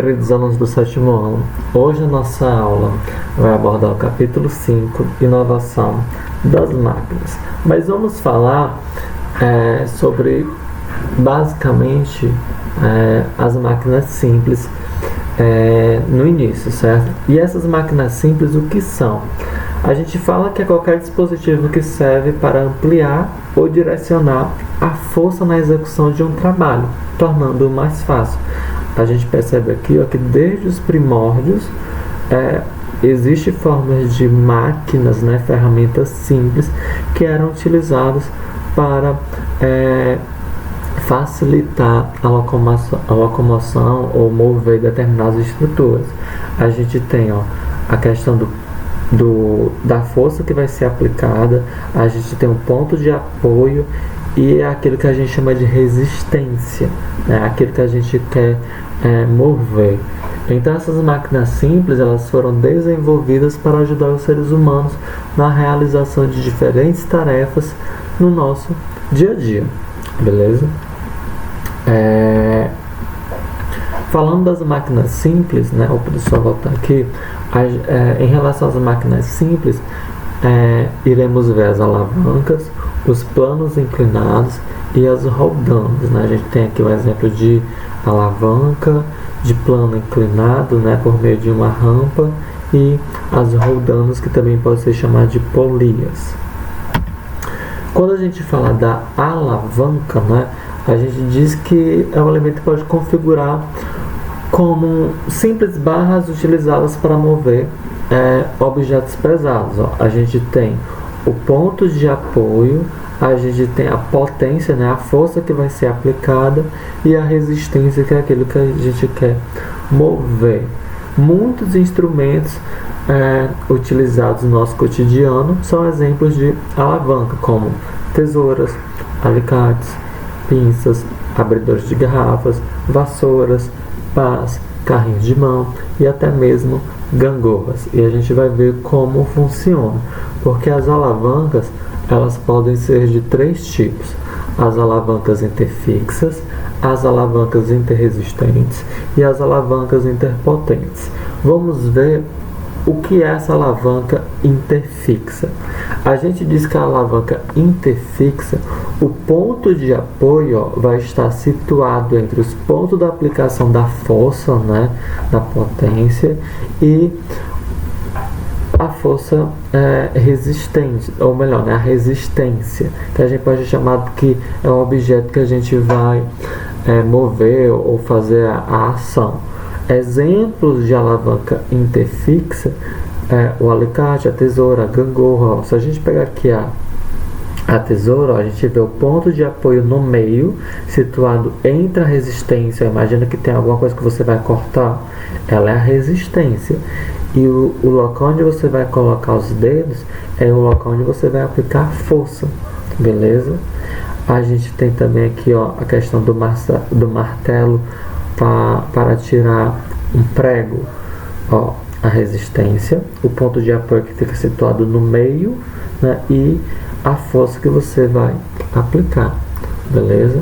queridos alunos do sétimo ano. Hoje a nossa aula vai abordar o capítulo 5, Inovação das Máquinas. Mas vamos falar sobre, basicamente, as máquinas simples no início, certo? E essas máquinas simples, o que são? A gente fala que é qualquer dispositivo que serve para ampliar ou direcionar a força na execução de um trabalho, tornando-o mais fácil. A gente percebe aqui que desde os primórdios existem formas de máquinas, ferramentas simples que eram utilizadas para facilitar a locomoção ou mover determinadas estruturas. A gente tem a questão da força que vai ser aplicada, a gente tem um ponto de apoio e é aquilo que a gente chama de resistência, aquilo que a gente quer mover. Então essas máquinas simples, elas foram desenvolvidas para ajudar os seres humanos na realização de diferentes tarefas no nosso dia a dia, beleza? Falando das máquinas simples, deixa eu voltar aqui, em relação às máquinas simples, iremos ver as alavancas, os planos inclinados e as rodandas, A gente tem aqui um exemplo de alavanca, de plano inclinado, por meio de uma rampa, e as rodandas, que também pode ser chamada de polias. Quando a gente fala da alavanca, a gente diz que é um elemento que pode configurar como simples barras utilizadas para mover objetos pesados. A gente tem o ponto de apoio, a gente tem a potência, a força que vai ser aplicada, e a resistência, que é aquilo que a gente quer mover. Muitos instrumentos utilizados no nosso cotidiano são exemplos de alavanca, como tesouras, alicates, pinças, abridores de garrafas, vassouras, pás, carrinhos de mão e até mesmo gangorras. E a gente vai ver como funciona, porque as alavancas, elas podem ser de três tipos: as alavancas interfixas, as alavancas interresistentes e as alavancas interpotentes. Vamos ver o que é essa alavanca interfixa. A gente diz que a alavanca interfixa, o ponto de apoio vai estar situado entre os pontos da aplicação da força, da potência, e a força resistente, ou melhor, a resistência, que a gente pode chamar que é o objeto que a gente vai mover ou fazer a ação. Exemplos de alavanca interfixa o alicate, a tesoura, a gangorra. Se a gente pegar aqui a tesoura, a gente vê o ponto de apoio no meio, situado entre a resistência. Imagina que tem alguma coisa que você vai cortar, ela é a resistência. E o local onde você vai colocar os dedos é o local onde você vai aplicar a força, beleza? A gente tem também aqui a questão do martelo para tirar um prego, a resistência, o ponto de apoio que fica situado no meio, e a força que você vai aplicar, beleza?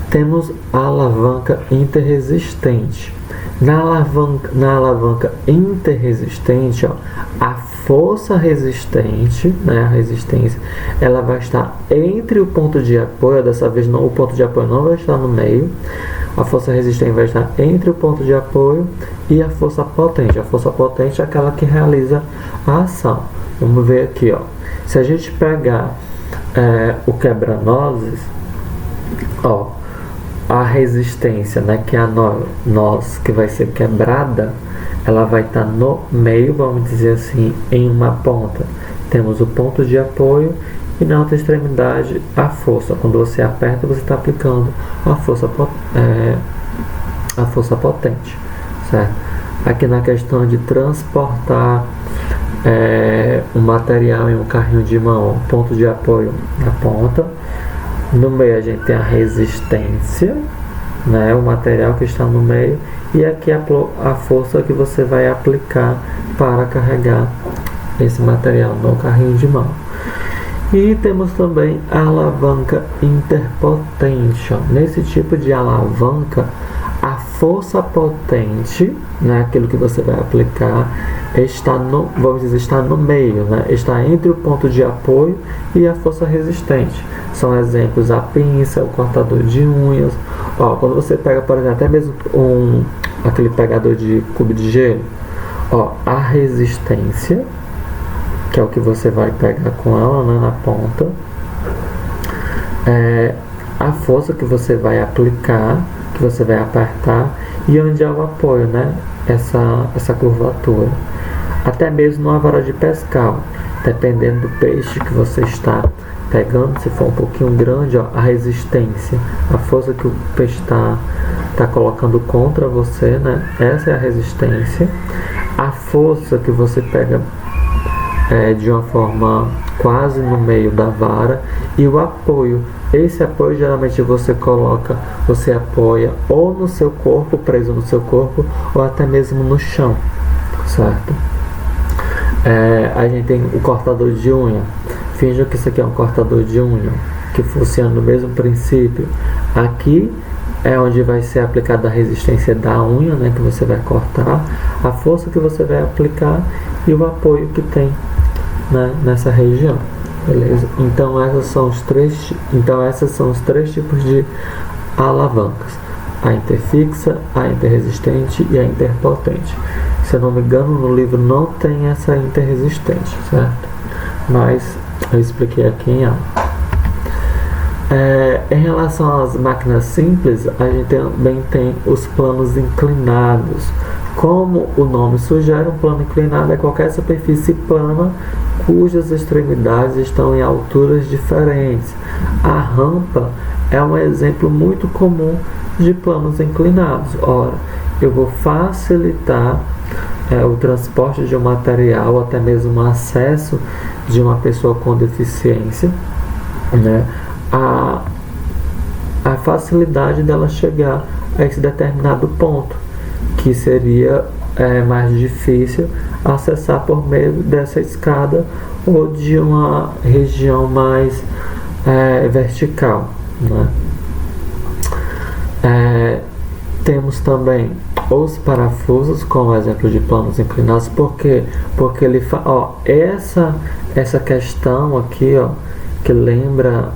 Temos a alavanca interresistente. Na alavanca interresistente, a força resistente, a resistência, ela vai estar entre o ponto de apoio. Dessa vez o ponto de apoio não vai estar no meio. A força resistente vai estar entre o ponto de apoio e a força potente. A força potente é aquela que realiza a ação. Vamos ver aqui, se a gente pegar o quebra-nozes, a resistência, que é a noz que vai ser quebrada, ela vai estar no meio, vamos dizer assim, em uma ponta. Temos o ponto de apoio e na outra extremidade a força. Quando você aperta, você está aplicando a força potente, certo? Aqui na questão de transportar um material em um carrinho de mão, ponto de apoio na ponta. No meio a gente tem a resistência, o material que está no meio, e aqui a força que você vai aplicar para carregar esse material no carrinho de mão. E temos também a alavanca interpotente. Nesse tipo de alavanca, a força potente, né, aquilo que você vai aplicar, está no, vamos dizer, está no meio, né, está entre o ponto de apoio e a força resistente. São exemplos a pinça, o cortador de unhas. Ó, quando você pega, por exemplo, até mesmo aquele pegador de cubo de gelo, ó, a resistência, que é o que você vai pegar com ela, né, na ponta, a força que você vai aplicar, que você vai apertar, e onde é o apoio, né, essa curvatura. Até mesmo numa vara de pescar, dependendo do peixe que você está pegando, se for um pouquinho grande, ó, a resistência, a força que o peixe está colocando contra você, né, essa é a resistência. A força que você pega de uma forma quase no meio da vara, e o apoio. Esse apoio geralmente você apoia ou no seu corpo, preso no seu corpo, ou até mesmo no chão, certo? A gente tem o cortador de unha. Finja que isso aqui é um cortador de unha, que funciona no mesmo princípio. Aqui é onde vai ser aplicada a resistência da unha, né, que você vai cortar, a força que você vai aplicar e o apoio que tem, né, nessa região. Beleza? Então esses são os três tipos de alavancas: a interfixa, a interresistente e a interpotente. Se eu não me engano, no livro não tem essa interresistente, certo? Mas eu expliquei aqui em aula. Em relação às máquinas simples, a gente também tem os planos inclinados. Como o nome sugere, um plano inclinado é qualquer superfície plana cujas extremidades estão em alturas diferentes. A rampa é um exemplo muito comum de planos inclinados. Ora, eu vou facilitar o transporte de um material, até mesmo o acesso de uma pessoa com deficiência, né? A facilidade dela chegar a esse determinado ponto, que seria mais difícil acessar por meio dessa escada ou de uma região mais vertical, né? Temos também os parafusos como exemplo de planos inclinados, porque ele essa questão aqui, ó, que lembra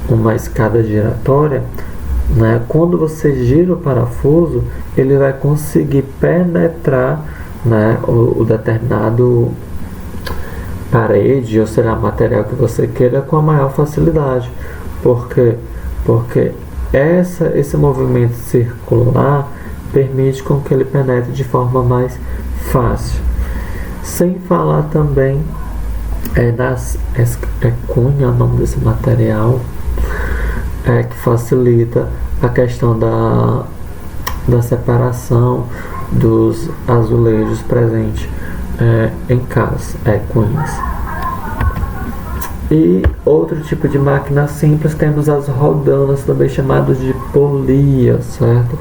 uma escada giratória, né? Quando você gira o parafuso, ele vai conseguir penetrar, né, o determinado parede ou será material que você queira com a maior facilidade. Porque esse movimento circular permite com que ele penetre de forma mais fácil. Sem falar também cunha, o nome desse material, que facilita a questão da separação dos azulejos presentes em casa, cunhas. E outro tipo de máquina simples, temos as rodanas, também chamadas de polias, certo?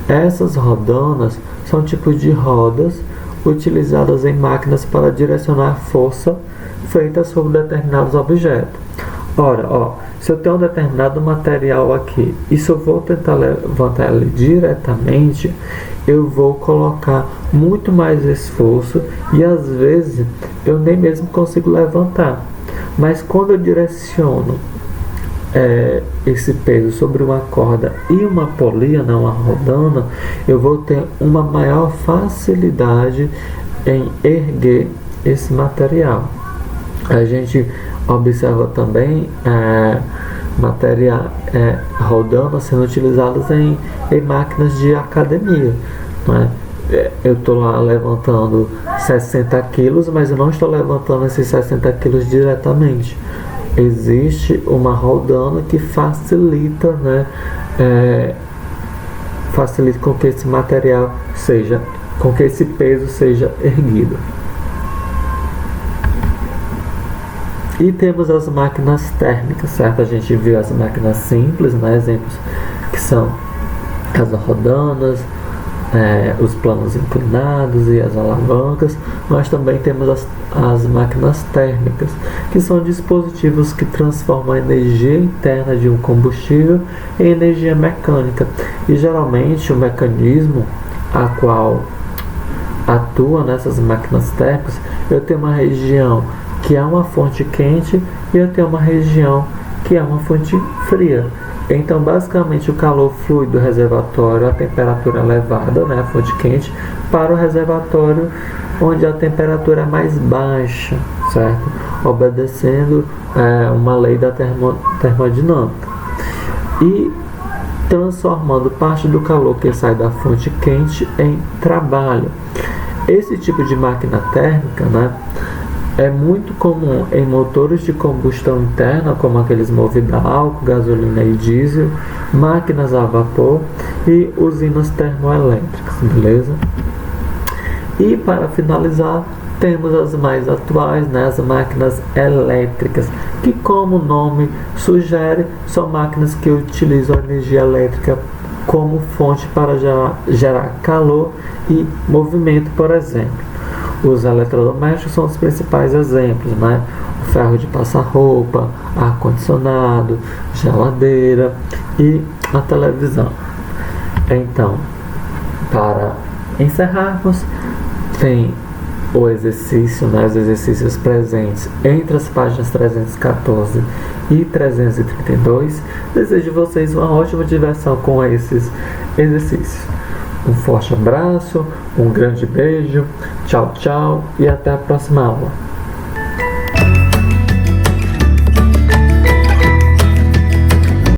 Essas rodanas são tipos de rodas utilizadas em máquinas para direcionar força feita sobre determinados objetos. Ora, se eu tenho um determinado material aqui e se eu vou tentar levantar ele diretamente, eu vou colocar muito mais esforço e às vezes eu nem mesmo consigo levantar. Mas quando eu direciono esse peso sobre uma corda e uma polia, não uma rodana, eu vou ter uma maior facilidade em erguer esse material. A gente observa também rodanas sendo utilizadas em máquinas de academia, né? Eu estou lá levantando 60 quilos, mas eu não estou levantando esses 60 quilos diretamente. Existe uma rodana que facilita, né, facilita com que esse material com que esse peso seja erguido. E temos as máquinas térmicas, certo? A gente viu as máquinas simples, né? Exemplos que são as rodanas, os planos inclinados e as alavancas. Nós também temos as máquinas térmicas, que são dispositivos que transformam a energia interna de um combustível em energia mecânica. E geralmente o mecanismo a qual atua nessas máquinas térmicas, eu tenho uma região que é uma fonte quente e eu tenho uma região que é uma fonte fria. Então, basicamente, o calor flui do reservatório a temperatura elevada, né, a fonte quente, para o reservatório onde a temperatura é mais baixa, certo? Obedecendo uma lei da termodinâmica. E transformando parte do calor que sai da fonte quente em trabalho. Esse tipo de máquina térmica, né, é muito comum em motores de combustão interna, como aqueles movidos a álcool, gasolina e diesel, máquinas a vapor e usinas termoelétricas, beleza? E para finalizar, temos as mais atuais, né, as máquinas elétricas, que, como o nome sugere, são máquinas que utilizam a energia elétrica como fonte para gerar calor e movimento, por exemplo. Os eletrodomésticos são os principais exemplos, né? O ferro de passar roupa, ar-condicionado, geladeira e a televisão. Então, para encerrarmos, tem o exercício, né? Os exercícios presentes entre as páginas 314 e 332. Desejo vocês uma ótima diversão com esses exercícios. Um forte abraço, um grande beijo, tchau, tchau e até a próxima aula.